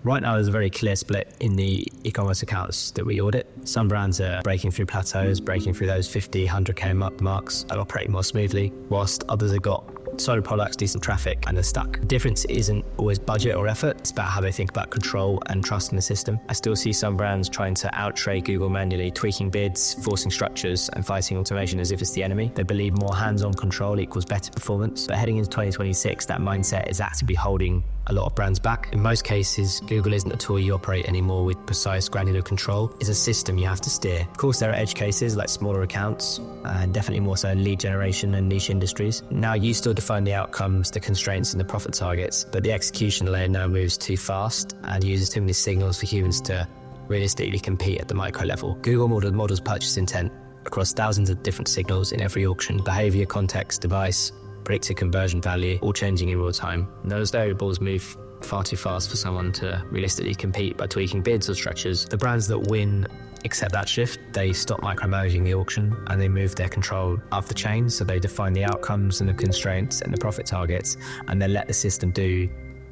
Right now, there's a very clear split in the e-commerce accounts that we audit. Some brands are breaking through plateaus, breaking through those 50, 100K marks and operating more smoothly, whilst others have got solid products, decent traffic, and they're stuck. The difference isn't always budget or effort. It's about how they think about control and trust in the system. I still see some brands trying to out-trade Google manually, tweaking bids, forcing structures, and fighting automation as if it's the enemy. They believe more hands-on control equals better performance. But heading into 2026, that mindset is actively holding a lot of brands back. In most cases, Google isn't a tool you operate anymore with precise granular control. It's a system you have to steer. Of course, there are edge cases like smaller accounts, and definitely more so in lead generation and niche industries. Now, you still define the outcomes, the constraints, and the profit targets, but the execution layer now moves too fast and uses too many signals for humans to realistically compete at the micro level. Google models purchase intent across thousands of different signals in every auction: behavior, context, device, predicted conversion value, all changing in real time. And those variables move far too fast for someone to realistically compete by tweaking bids or structures. The brands that win accept that shift. They stop micromanaging the auction and they move their control up the chain. So they define the outcomes and the constraints and the profit targets, and they let the system do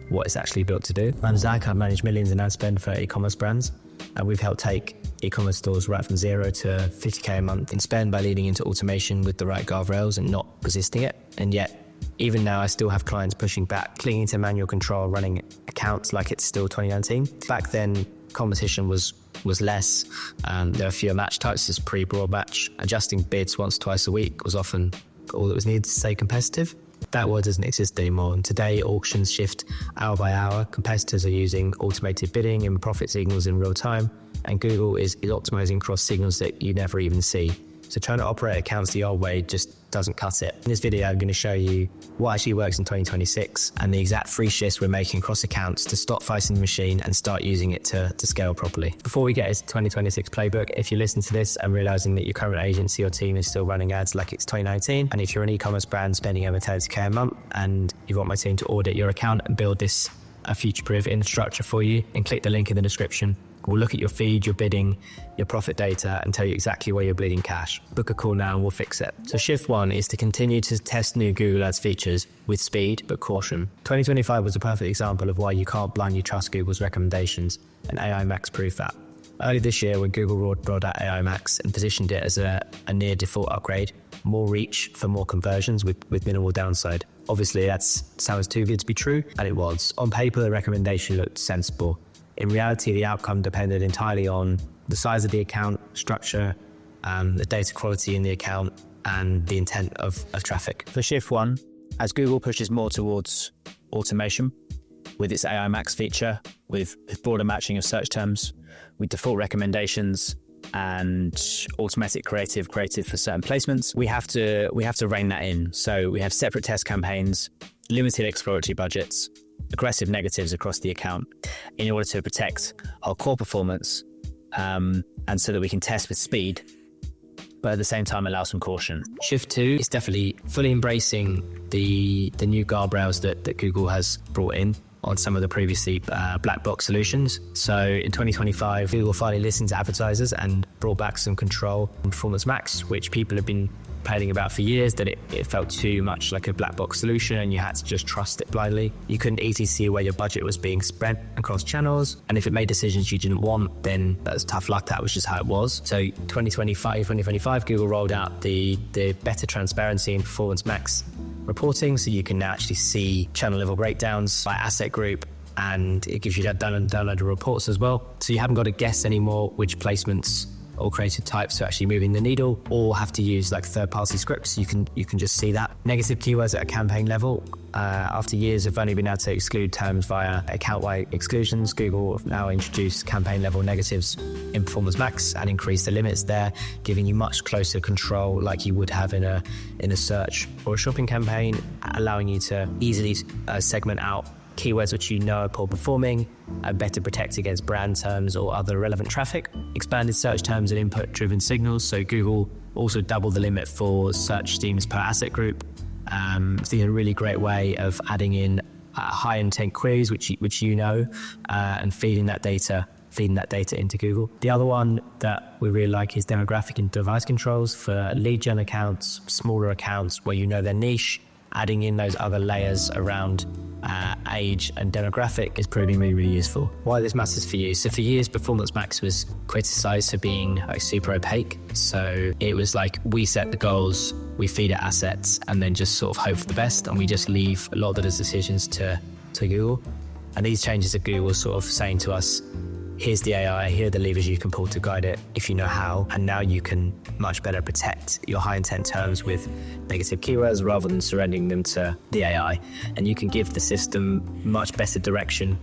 what it's actually built to do. I'm Zach. I manage millions in ad spend for e-commerce brands, and we've helped take e-commerce stores right from 0 to 50K a month in spend by leading into automation with the right guardrails and not resisting it. And yet, even now, I still have clients pushing back, clinging to manual control, running accounts like it's still 2019. Back then, competition was less. There were fewer match types, as pre-broad match. Adjusting bids once, twice a week was often all that was needed to stay competitive. That word doesn't exist anymore, and today auctions shift hour by hour. Competitors are using automated bidding and profit signals in real time, and Google is optimizing across signals that you never even see. So trying to operate accounts the old way just doesn't cut it. In this video, I'm going to show you what actually works in 2026 and the exact free shifts we're making across accounts to stop fighting the machine and start using it to scale properly. Before we get into 2026 playbook, if you listen to this and realizing that your current agency or team is still running ads like it's 2019, and if you're an e-commerce brand spending over 30K a month and you want my team to audit your account and build this future-proof infrastructure for you, then click the link in the description. We'll look at your feed, your bidding, your profit data, and tell you exactly where you're bleeding cash. Book a call now and we'll fix it. So shift 1 is to continue to test new Google Ads features with speed but caution. 2025 was a perfect example of why you can't blindly trust Google's recommendations, and AI Max proved that. Early this year, when Google rolled out AI Max and positioned it as a near default upgrade, more reach for more conversions with minimal downside. Obviously, that sounds too good to be true, and it was. On paper, the recommendation looked sensible. In reality, the outcome depended entirely on the size of the account, structure, the data quality in the account, and the intent of traffic. For shift 1, as Google pushes more towards automation with its AI Max feature, with broader matching of search terms, with default recommendations and automatic creative for certain placements, we have to rein that in. So we have separate test campaigns, limited exploratory budgets, aggressive negatives across the account in order to protect our core performance, and so that we can test with speed, but at the same time allow some caution. Shift 2 is definitely fully embracing the new guardrails that Google has brought in on some of the previously black box solutions. So in 2025, Google finally listened to advertisers and brought back some control on Performance Max, which people have been complaining about for years, that it felt too much like a black box solution and you had to just trust it blindly. You couldn't easily see where your budget was being spent across channels, and if it made decisions you didn't want, then that's tough luck. That was just how it was. So 2025, Google rolled out the better transparency in Performance Max reporting, so you can now actually see channel level breakdowns by asset group, and it gives you that downloaded reports as well. So you haven't got to guess anymore which placements or creative types are actually moving the needle, or have to use like third-party scripts. You can just see that. Negative keywords at a campaign level. After years of only being able to exclude terms via account-wide exclusions, Google have now introduced campaign-level negatives in Performance Max and increased the limits there, giving you much closer control like you would have in a search or a shopping campaign, allowing you to easily segment out keywords which you know are poor performing, and better protect against brand terms or other relevant traffic. Expanded search terms and input-driven signals. So Google also doubled the limit for search themes per asset group. It's a really great way of adding in high-intent queries, which you know, and feeding that data into Google. The other one that we really like is demographic and device controls for lead gen accounts, smaller accounts where you know their niche adding in those other layers around age and demographic is proving really, really useful. Why this matters for you. So for years, Performance Max was criticized for being like super opaque. So it was like, we set the goals, we feed it assets, and then just sort of hope for the best. And we just leave a lot of those decisions to Google. And these changes at Google sort of saying to us, here's the AI, here are the levers you can pull to guide it if you know how. And now you can much better protect your high intent terms with negative keywords rather than surrendering them to the AI. And you can give the system much better direction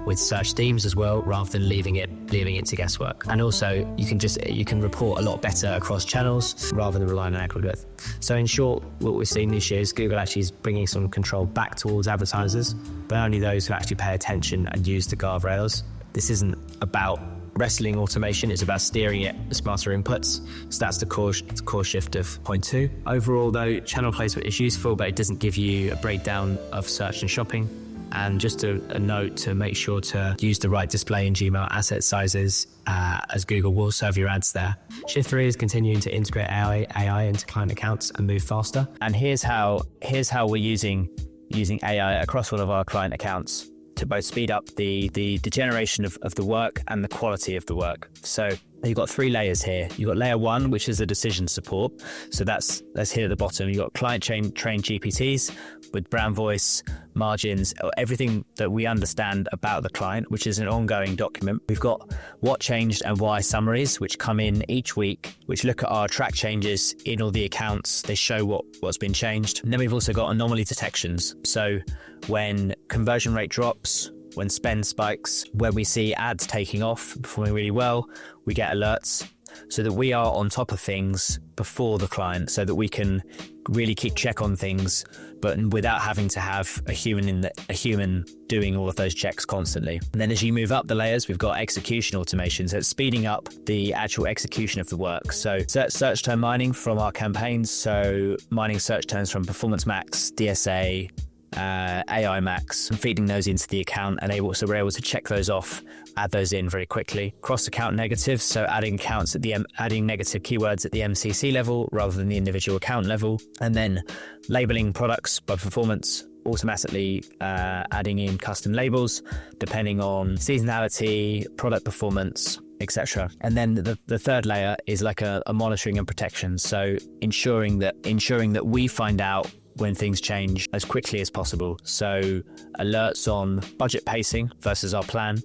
with search themes as well, rather than leaving it to guesswork. And also you can report a lot better across channels rather than relying on aggregate. So in short, what we're seeing this year is Google actually is bringing some control back towards advertisers, but only those who actually pay attention and use the guardrails. This isn't about wrestling automation, it's about steering it with smarter inputs. So that's the core shift of point 2. Overall though, channel placement is useful, but it doesn't give you a breakdown of search and shopping. And just a note to make sure to use the right display and Gmail asset sizes, as Google will serve your ads there. Shift 3 is continuing to integrate AI into client accounts and move faster. And here's how we're using AI across all of our client accounts to both speed up the generation of the work and the quality of the work. So you've got 3 layers here. You've got layer 1, which is the decision support. So that's here at the bottom. You've got client trained GPTs with brand voice, margins, everything that we understand about the client, which is an ongoing document. We've got what changed and why summaries, which come in each week, which look at our track changes in all the accounts. They show what's been changed. And then we've also got anomaly detections. So when conversion rate drops, when spend spikes, when we see ads taking off, performing really well, we get alerts so that we are on top of things before the client, so that we can really keep check on things, but without having to have a human doing all of those checks constantly. And then as you move up the layers, we've got execution automation. So it's speeding up the actual execution of the work. So search term mining from our campaigns. So mining search terms from Performance Max, DSA, AI Max, and feeding those into the account, and we're able to check those off, add those in very quickly. Cross account negatives, so adding negative keywords at the MCC level rather than the individual account level, and then labeling products by performance, automatically adding in custom labels depending on seasonality, product performance, etc. And then the third layer is like a monitoring and protection, so ensuring that we find out when things change as quickly as possible. So alerts on budget pacing versus our plan,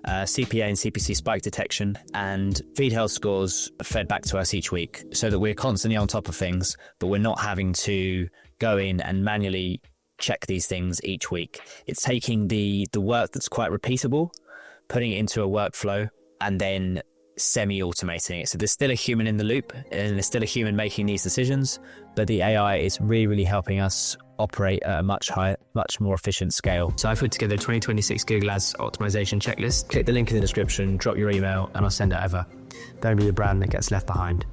CPA and CPC spike detection, and feed health scores fed back to us each week, so that we're constantly on top of things, but we're not having to go in and manually check these things each week. It's taking the work that's quite repeatable, putting it into a workflow, and then semi-automating it. So there's still a human in the loop, and there's still a human making these decisions, but the AI is really, really helping us operate at a much more efficient scale. So I put together a 2026 Google Ads optimization checklist. Click the link in the description, drop your email, and I'll send it over. Don't be the brand that gets left behind.